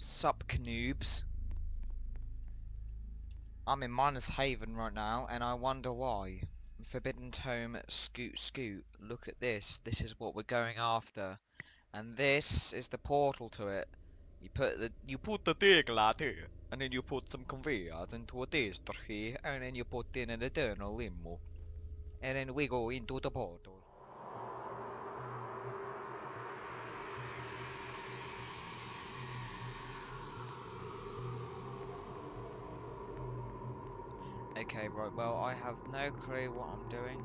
Sup Canoobs. I'm in Miners Haven right now and I wonder why. Forbidden Tome Scoot Scoot. Look at this. This is what we're going after. And this is the portal to it. You put the Daegel out here, and then you put some conveyors into a desc here, and then you put in an eternal limo. And then we go into the portal. Okay, right, well, I have no clue what I'm doing.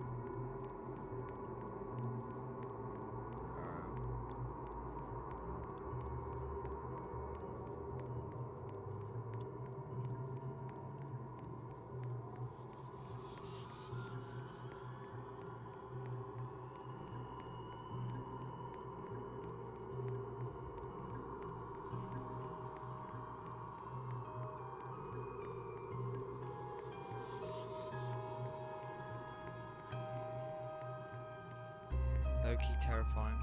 Low-key terrifying.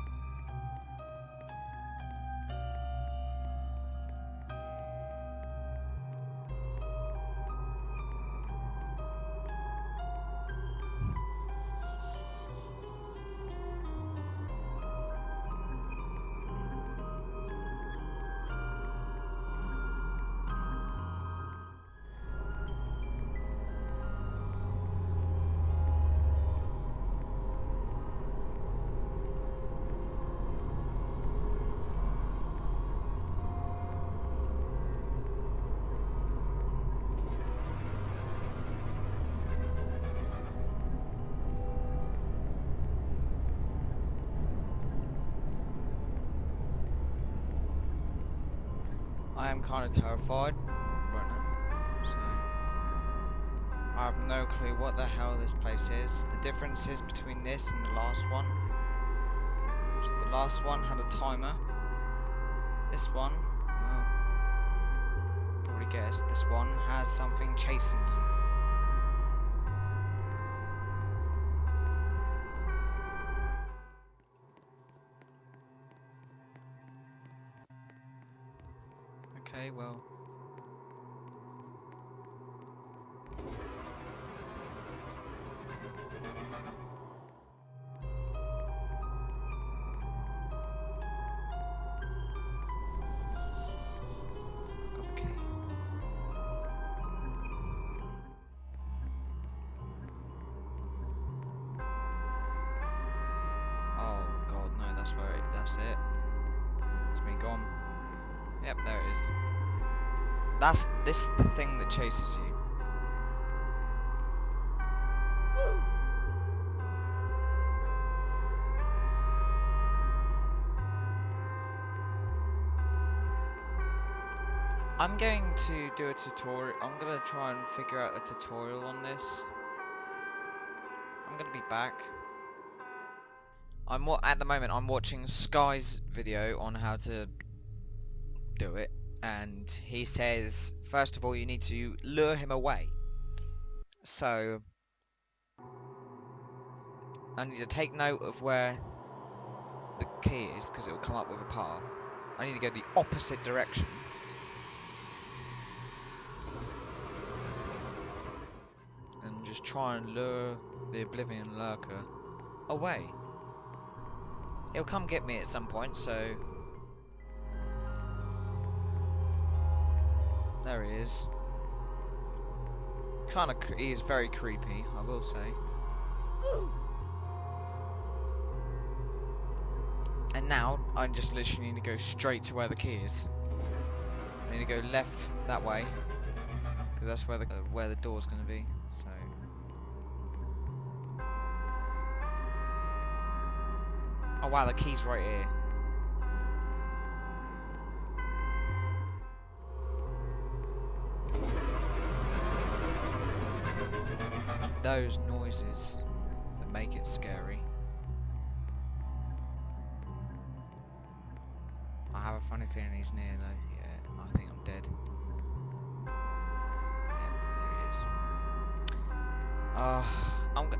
I am kind of terrified right now, so I have no clue what the hell this place is. The differences between this and the last one. So the last one had a timer. This one, well, probably guessed, this one has something chasing you. Okay, well. Got the key. Oh god, no, that's it. It's been gone. Yep, there it is. This is the thing that chases you. I'm going to do a tutorial. I'm gonna try and figure out a tutorial on this. I'm gonna be back. At the moment I'm watching Sky's video on how to do it, and he says first of all you need to lure him away. So I need to take note of where the key is because it will come up with a path. I need to go the opposite direction. And just try and lure the Oblivion Lurker away. He'll come get me at some point, so... There he is. He is very creepy, I will say. And now, I just literally need to go straight to where the key is. I need to go left that way, because that's where the door's going to be. So. Oh wow, the key's right here. It's those noises that make it scary. I have a funny feeling he's near though. Yeah, I think I'm dead. Yeah, there he is.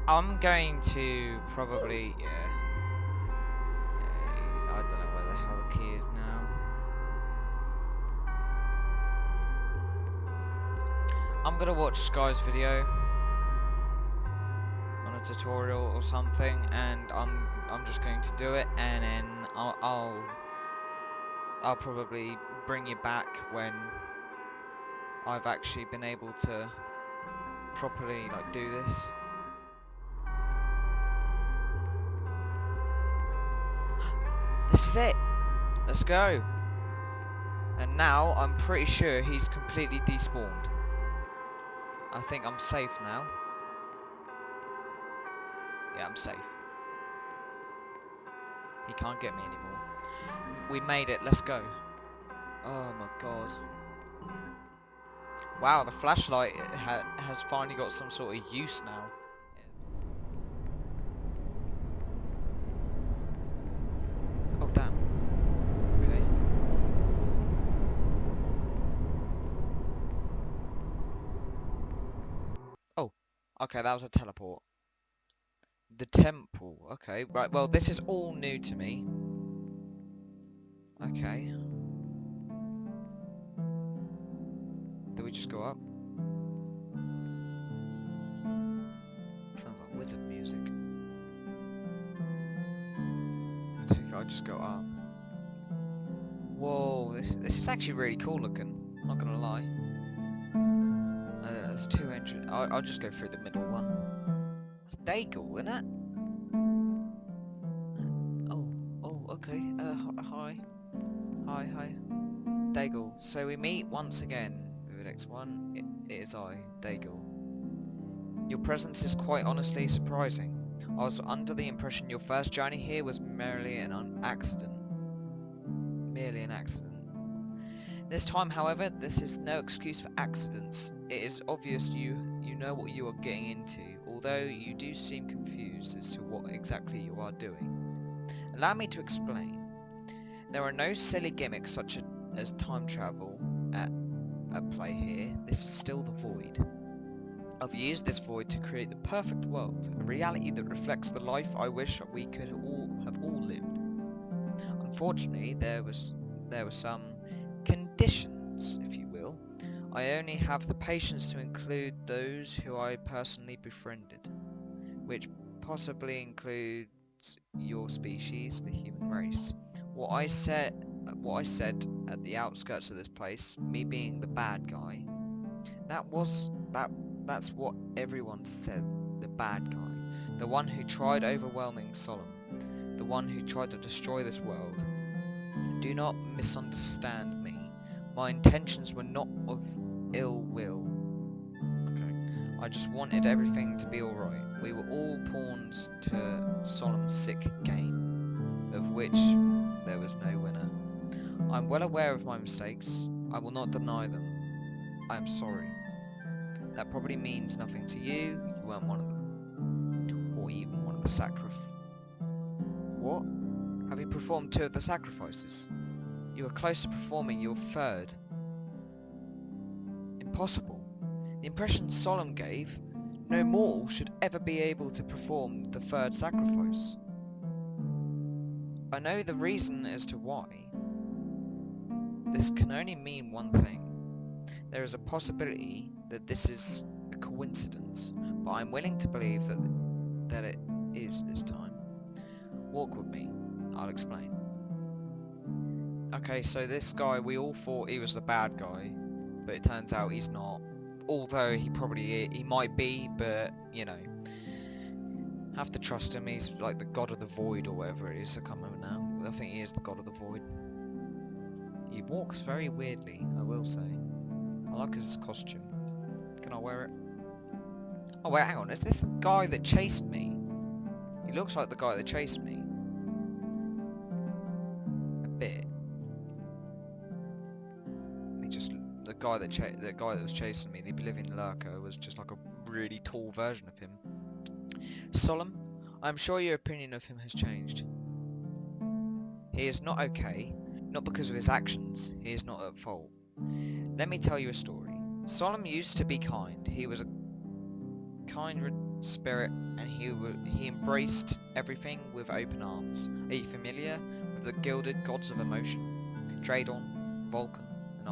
I'm going to probably I don't know where the hell the key is now. I'm gonna watch Sky's video on a tutorial or something, and I'm just going to do it, and then I'll probably bring you back when I've actually been able to properly like do this. This is it. Let's go. And now I'm pretty sure he's completely despawned. I think I'm safe now. Yeah, I'm safe. He can't get me anymore. We made it. Let's go. Oh my god. Wow, the flashlight has finally got some sort of use now. Oh damn. Okay. Oh. Okay, that was a teleport. The temple. Okay, right. Well, this is all new to me. Okay. Do we just go up? Sounds like wizard music. I'll just go up. Whoa, this is actually really cool looking. Not gonna lie. There's two entrances. I'll just go through the middle one. It's Daegel, isn't it? Oh, okay. Hi. Hi. Daegel. So we meet once again with the next one. It is I, Daegel. Your presence is quite honestly surprising. I was under the impression your first journey here was merely an accident. Merely an accident. This time, however, this is no excuse for accidents. It is obvious you know what you are getting into, although you do seem confused as to what exactly you are doing. Allow me to explain. There are no silly gimmicks such as time travel at play here. This is still the void. I've used this void to create the perfect world, a reality that reflects the life I wish we could have all lived. Unfortunately, there were some conditions, if you will. I only have the patience to include those who I personally befriended, which possibly includes your species, the human race. What I said at the outskirts of this place, me being the bad guy, that's what everyone said, the bad guy. The one who tried overwhelming Solomon. The one who tried to destroy this world. Do not misunderstand me. My intentions were not of ill will. Okay. I just wanted everything to be alright. We were all pawns to Solomon's sick game, of which there was no winner. I'm well aware of my mistakes. I will not deny them. I am sorry. That probably means nothing to you. You weren't one of them. Or even one of the What? Have you performed 2 of the sacrifices? You were close to performing your 3rd. Impossible. The impression Solomon gave, no mortal should ever be able to perform the 3rd sacrifice. I know the reason as to why. This can only mean one thing. There is a possibility that this is a coincidence, but I'm willing to believe that it is this time. Walk with me. I'll explain. Okay, so this guy, we all thought he was the bad guy, but it turns out he's not. Although he might be, but, you know. Have to trust him, he's like the god of the void or whatever it is, I can't remember now. I think he is the god of the void. He walks very weirdly, I will say. I like his costume. Can I wear it? Oh wait, hang on, is this the guy that chased me? He looks like the guy that chased me. A bit. The guy that was chasing me, the living lurker, was just like a really tall version of him. Solomon, I am sure your opinion of him has changed. He is not okay, not because of his actions, he is not at fault. Let me tell you a story. Solomon used to be kind. He was a kind spirit, and he embraced everything with open arms. Are you familiar with the gilded gods of emotion? Daegel, Vulcan, and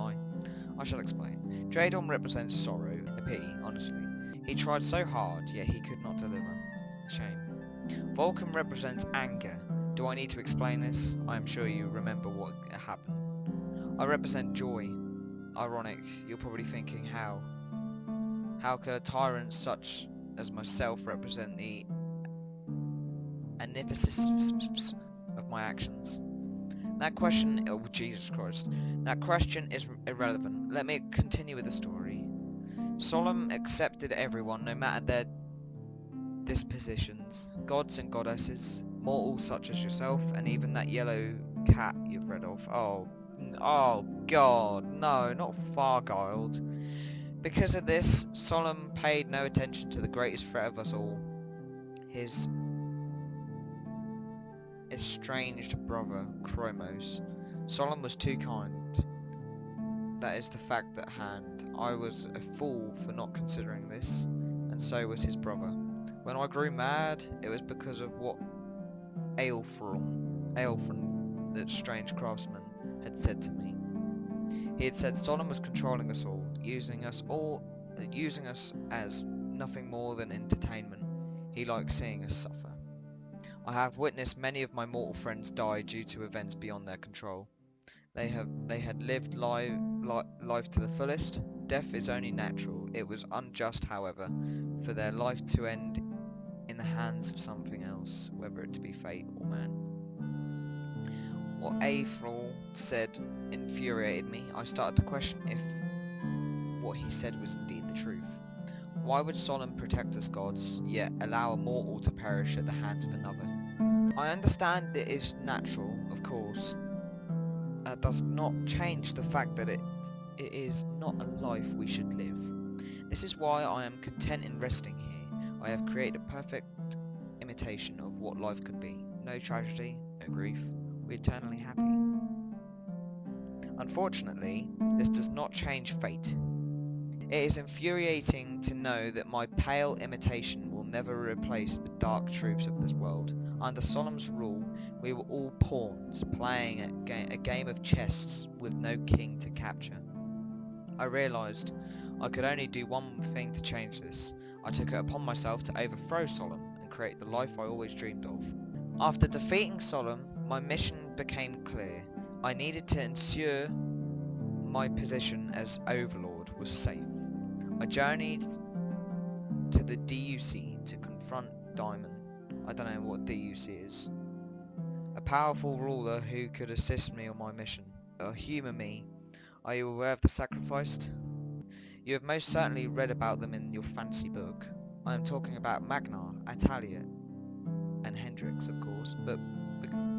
I shall explain. Daegel represents sorrow, A pity, honestly. He tried so hard, yet he could not deliver. A shame. Vulcan represents anger. Do I need to explain this? I am sure you remember what happened. I represent joy. Ironic, you're probably thinking how? How could a tyrant such as myself represent the antithesis of my actions? That question, oh Jesus Christ, that question is irrelevant. Let me continue with the story. Solemn accepted everyone, no matter their dispositions, gods and goddesses, mortals such as yourself, and even that yellow cat you've read of. Oh God, no, not Fargild. Because of this, Solemn paid no attention to the greatest threat of us all, his estranged brother, Chromos. Solemn was too kind. That is the fact at hand. I was a fool for not considering this, and so was his brother. When I grew mad, it was because of what Aelfron, the strange craftsman, had said to me. He had said Solemn was controlling us all, using us as nothing more than entertainment. He liked seeing us suffer. I have witnessed many of my mortal friends die due to events beyond their control. They had lived life to the fullest. Death is only natural. It was unjust, however, for their life to end in the hands of something else, whether it to be fate or man. What Aelfron said infuriated me. I started to question if what he said was indeed the truth. Why would Solemn protect us gods, yet allow a mortal to perish at the hands of another? I understand it is natural, of course. That does not change the fact that it is not a life we should live. This is why I am content in resting here. I have created a perfect imitation of what life could be. No tragedy, no grief. We're eternally happy. Unfortunately, this does not change fate. It is infuriating to know that my pale imitation will never replace the dark truths of this world. Under Solemn's rule, we were all pawns, playing a game of chess with no king to capture. I realised I could only do one thing to change this. I took it upon myself to overthrow Solemn and create the life I always dreamed of. After defeating Solemn, my mission became clear. I needed to ensure my position as Overlord was safe. I journeyed to the DUC to confront Diamond. I don't know what DUC is. A powerful ruler who could assist me on my mission. Humour me. Are you aware of the sacrificed? You have most certainly read about them in your fancy book. I am talking about Magnar, Atalia, and Hendrix, of course, but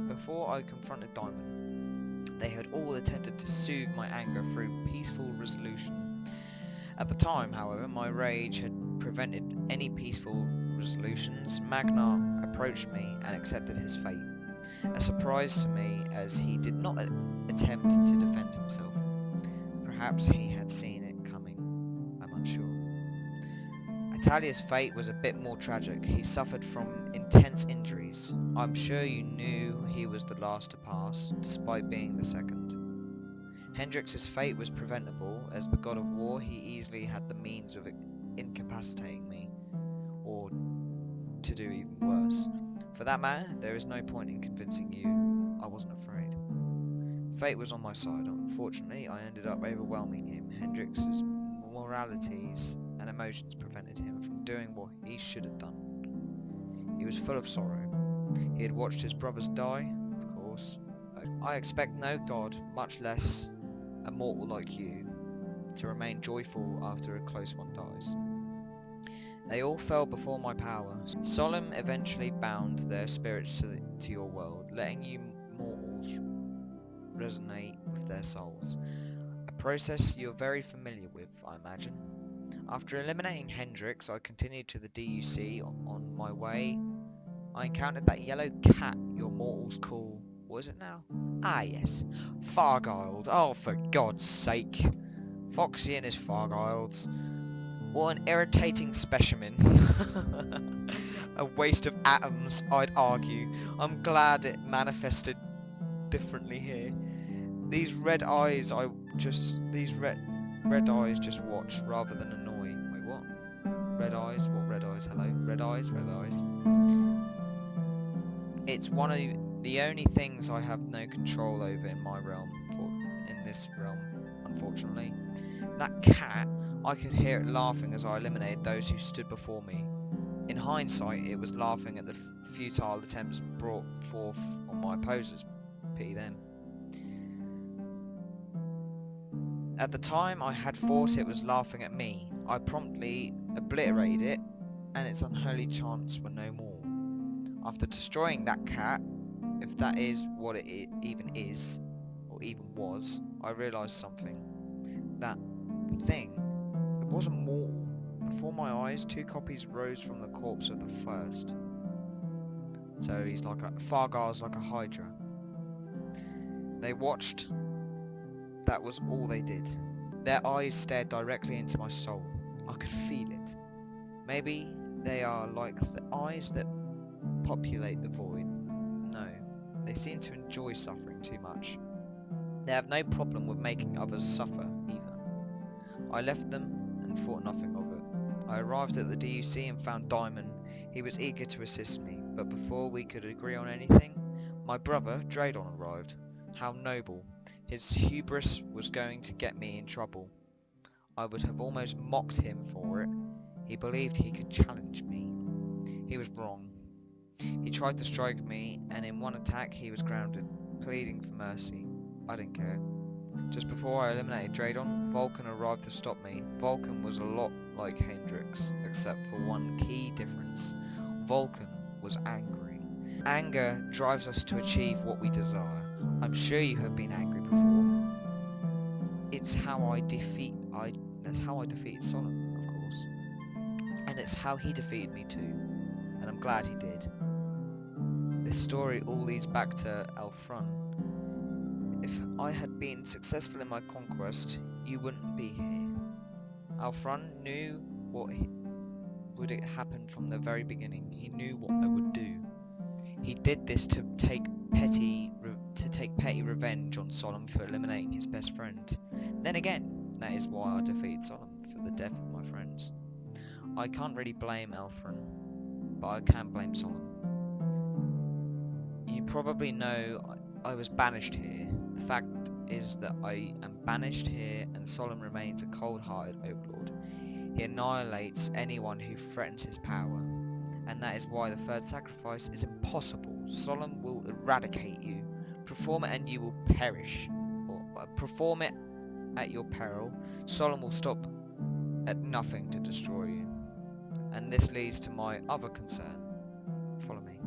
before I confronted Diamond, they had all attempted to soothe my anger through peaceful resolution. At the time, however, my rage had prevented any peaceful resolutions. Magnar approached me and accepted his fate. A surprise to me, as he did not attempt to defend himself. Perhaps he had seen it coming. I'm unsure. Atalia's fate was a bit more tragic. He suffered from intense injuries. I'm sure you knew he was the last to pass, despite being the second. Hendrix's fate was preventable. As the god of war, he easily had the means of incapacitating me, or to do even worse. For that matter, there is no point in convincing you I wasn't afraid. Fate was on my side. Unfortunately, I ended up overwhelming him. Hendrix's moralities and emotions prevented him from doing what he should have done. He was full of sorrow. He had watched his brothers die, of course. I expect no god, much less a mortal like you, to remain joyful after a close one dies. They all fell before my power. Solemn eventually bound their spirits to your world, letting you mortals resonate with their souls. A process you're very familiar with, I imagine. After eliminating Hendrix, I continued to the DUC. On my way, I encountered that yellow cat your mortals call... what is it now? Ah yes, Fargild. Oh, for God's sake. Foxy and his Fargilds. What an irritating specimen. A waste of atoms, I'd argue. I'm glad it manifested differently here. These red eyes just watch rather than annoy. Wait, Red eyes? What red eyes? Hello? Red eyes? Red eyes. It's one of the only things I have no control over in my realm, in this realm, unfortunately. That cat, I could hear it laughing as I eliminated those who stood before me. In hindsight, it was laughing at the futile attempts brought forth on my opposers. Pity them. At the time, I had thought it was laughing at me. I promptly obliterated it, and its unholy chants were no more. After destroying that cat, if that is what it even is, or even was, I realised something. That thing, it wasn't mortal. Before my eyes, 2 copies rose from the corpse of the first. So he's like Fargar's like a hydra. They watched. That was all they did. Their eyes stared directly into my soul. I could feel it. Maybe they are like the eyes that populate the void. No, they seem to enjoy suffering too much. They have no problem with making others suffer, either. I left them and thought nothing of it. I arrived at the DUC and found Diamond. He was eager to assist me, but before we could agree on anything, my brother, Daegel, arrived. How noble. His hubris was going to get me in trouble. I would have almost mocked him for it. He believed he could challenge me. He was wrong. He tried to strike me, and in one attack he was grounded, pleading for mercy. I didn't care. Just before I eliminated Daegel, Vulcan arrived to stop me. Vulcan was a lot like Hendrix, except for one key difference. Vulcan was angry. Anger drives us to achieve what we desire. I'm sure you have been angry before. It's how that's how I defeated Solomon, of course. And it's how he defeated me too. And I'm glad he did. This story all leads back to Elfrun. If I had been successful in my conquest, you wouldn't be here. Elfrun knew what would happen from the very beginning. He knew what I would do. He did this to take petty revenge on Solomon for eliminating his best friend. Then again, that is why I defeated Solomon, for the death of my friends. I can't really blame Elfrun, but I can blame Solomon. You probably know I was banished here. The fact is that I am banished here, and Solomon remains a cold-hearted overlord. He annihilates anyone who threatens his power, and that is why the third sacrifice is impossible. Solomon will eradicate you. Perform it and you will perish. Or perform it at your peril. Solomon will stop at nothing to destroy you. And this leads to my other concern. Follow me.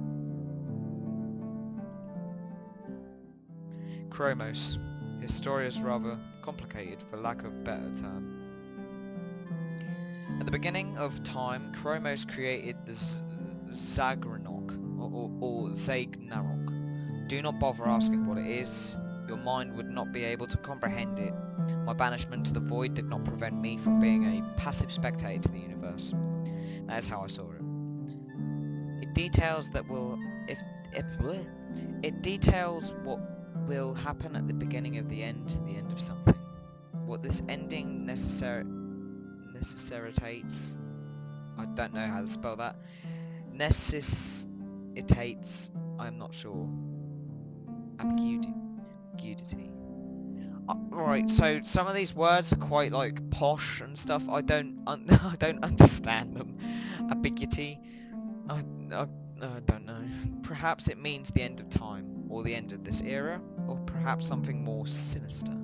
Chromos. His story is rather complicated, for lack of a better term. At the beginning of time, Chromos created the Zagranok, or Zagnarok. Do not bother asking what it is. Your mind would not be able to comprehend it. My banishment to the void did not prevent me from being a passive spectator to the universe. That is how I saw it. It details what will happen at the beginning of the end of something. What this ending necessitates, I don't know how to spell that. Necessitates, I'm not sure. Ambiguity. Right, so some of these words are quite like posh and stuff. I don't understand them. Ambiguity. I don't know. Perhaps it means the end of time, or the end of this era, or perhaps something more sinister.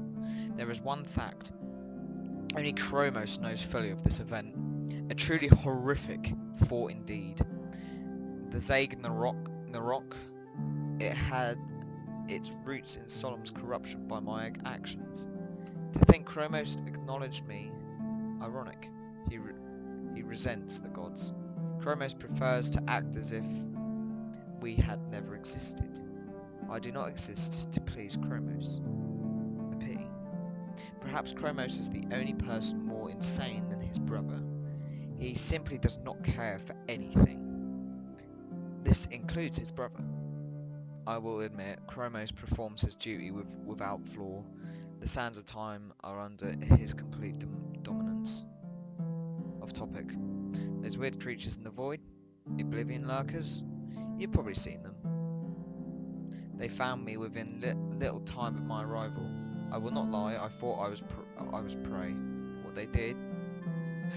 There is one fact. Only Chromos knows fully of this event. A truly horrific thought indeed. The Zagnarok, it had its roots in Solomon's corruption by my actions. To think Chromos acknowledged me, ironic. He resents the gods. Chromos prefers to act as if we had never existed. I do not exist to please Chromos. A pity. Perhaps Chromos is the only person more insane than his brother. He simply does not care for anything. This includes his brother. I will admit, Chromos performs his duty without flaw. The sands of time are under his complete dominance. Off topic. Those weird creatures in the void, the Oblivion lurkers, you've probably seen them. They found me within little time of my arrival. I will not lie, I thought I was prey. What they did,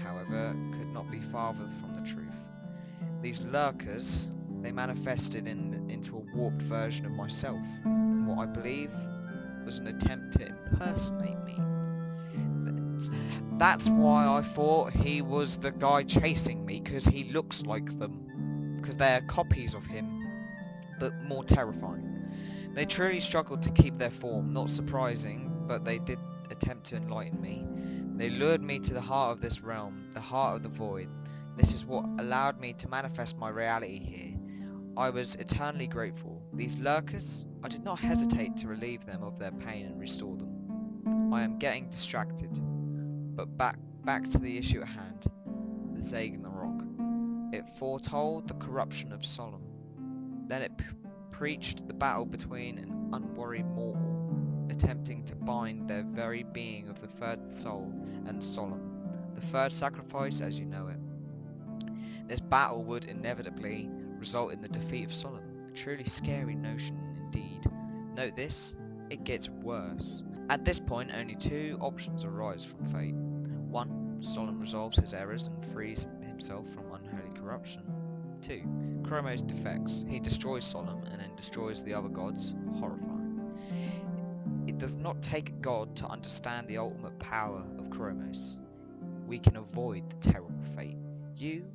however, could not be farther from the truth. These lurkers, they manifested into a warped version of myself, in what I believe was an attempt to impersonate me. That's why I thought he was the guy chasing me, because he looks like them. Because they're copies of him, but more terrifying. They truly struggled to keep their form, not surprising, but they did attempt to enlighten me. They lured me to the heart of this realm, the heart of the void. This is what allowed me to manifest my reality here. I was eternally grateful. These lurkers, I did not hesitate to relieve them of their pain and restore them. I am getting distracted, but back to the issue at hand, the Daegel and the rock. It foretold the corruption of Solom. Then it preached the battle between an unworried mortal, attempting to bind their very being of the third soul and Solom, the third sacrifice as you know it. This battle would inevitably result in the defeat of Solom, a truly scary notion indeed. Note this, it gets worse. At this point, only two options arise from fate. 1. Solom resolves his errors and frees himself from unholy corruption. 2. Chromos defects. He destroys Solom and then destroys the other gods. Horrifying. It does not take a god to understand the ultimate power of Chromos. We can avoid the terrible fate. You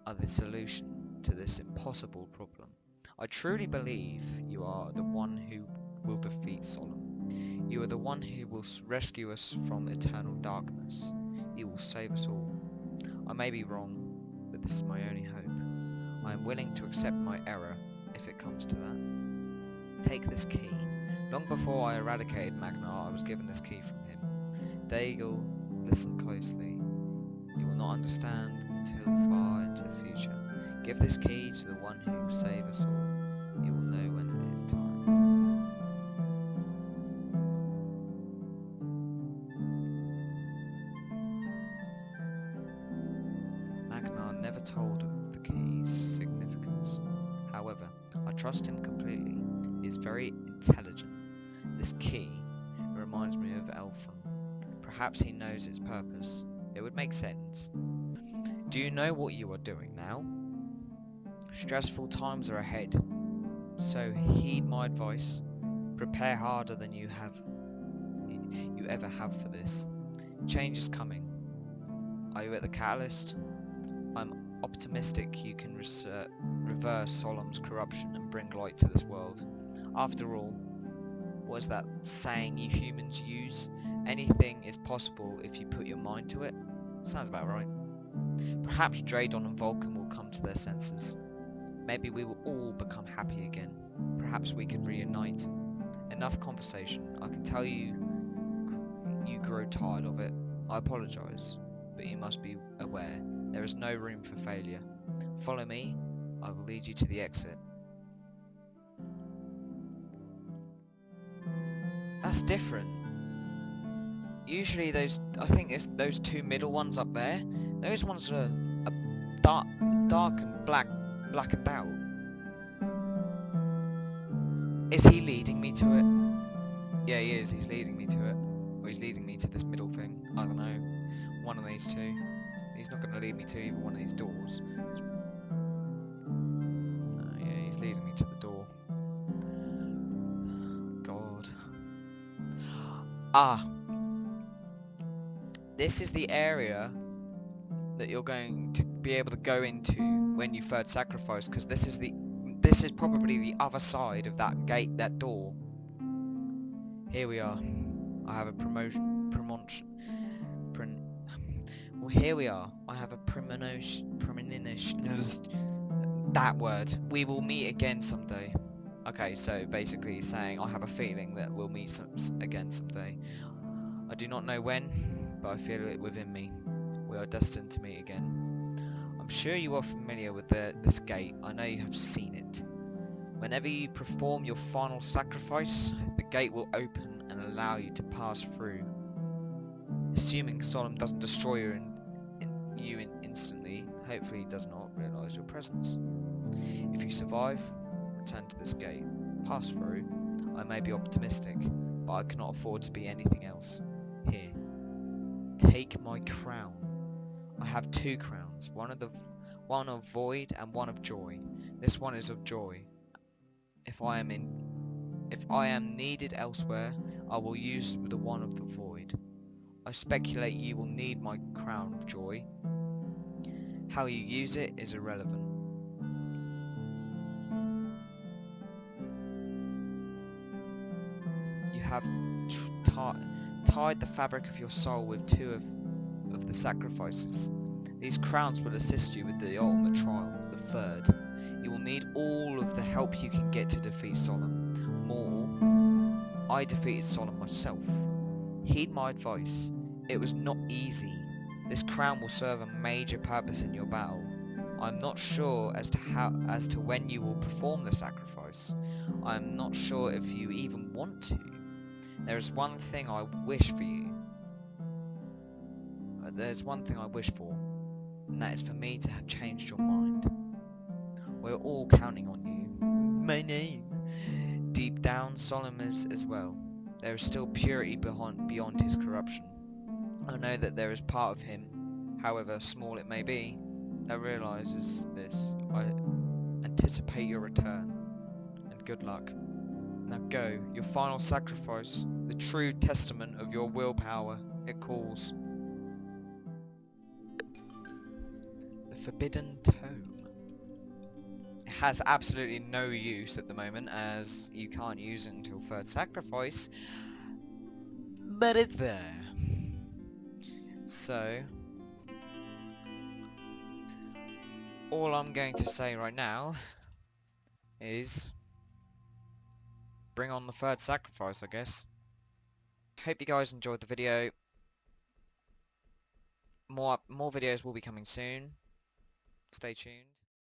are the solution to this impossible problem. I truly believe you are the one who will defeat Solom. You are the one who will rescue us from eternal darkness. You will save us all. I may be wrong, but this is my only hope. I am willing to accept my error if it comes to that. Take this key. Long before I eradicated Magnar, I was given this key from him. Daegel, listen closely. You will not understand until far into the future. Give this key to the one who will save us all. You will know when it is time. Magnar never told of the key's significance. However, I trust him completely. He is very intelligent. This key reminds me of Elfron. Perhaps he knows its purpose. It would make sense. Do you know what you are doing now? Stressful times are ahead, so heed my advice. Prepare harder than you ever have for this. Change is coming. Are you at the catalyst? I'm optimistic you can reverse Solom's corruption and bring light to this world. After all, what is that saying you humans use? Anything is possible if you put your mind to it? Sounds about right. Perhaps Draydon and Vulcan will come to their senses. Maybe we will all become happy again. Perhaps we could reunite. Enough conversation. I can tell you grow tired of it. I apologise, but you must be aware there is no room for failure. Follow me. I will lead you to the exit. That's different. Usually I think it's those two middle ones up there. Those ones are dark and blackened out. Is he leading me to it? Yeah, he is. He's leading me to it. Or he's leading me to this middle thing. I don't know. One of these two. He's not going to lead me to either one of these doors. Yeah, he's leading me to the door. God. This is the area that you're going to be able to go into when you third sacrifice, because this is probably the other side of that gate, that door. Here we are. I have a here we are. I have a premonition. That word. We will meet again someday. Okay, so basically he's saying I have a feeling that we'll meet again someday. I do not know when, but I feel it within me. We are destined to meet again. I'm sure you are familiar with this gate. I know you have seen it. Whenever you perform your final sacrifice, the gate will open and allow you to pass through. Assuming Solom doesn't destroy you you instantly. Hopefully he does not realise your presence. If you survive, return to this gate. Pass through. I may be optimistic, but I cannot afford to be anything else. Here. Take my crown. I have 2 crowns, one of void and one of joy. This one is of joy. If I am needed elsewhere, I will use the one of the void. I speculate you will need my crown of joy. How you use it is irrelevant. You have tied the fabric of your soul with 2 of the sacrifices. These crowns will assist you with the ultimate trial, the 3rd. You will need all of the help you can get to defeat Solomon. More, I defeated Solomon myself. Heed my advice. It was not easy. This crown will serve a major purpose in your battle. I'm not sure as to when you will perform the sacrifice. I'm not sure if you even want to. There is one thing I wish for you. There's one thing I wish for, and that is for me to have changed your mind. We're all counting on you. My name. Deep down, Solomon is as well. There is still purity beyond his corruption. I know that there is part of him, however small it may be, that realizes this. I anticipate your return, and good luck. Now go, your final sacrifice, the true testament of your willpower, it calls. The Forbidden Tome. It has absolutely no use at the moment, as you can't use it until 3rd sacrifice, but it's there. So, all I'm going to say right now is bring on the 3rd sacrifice, I guess. Hope you guys enjoyed the video. More videos will be coming soon. Stay tuned.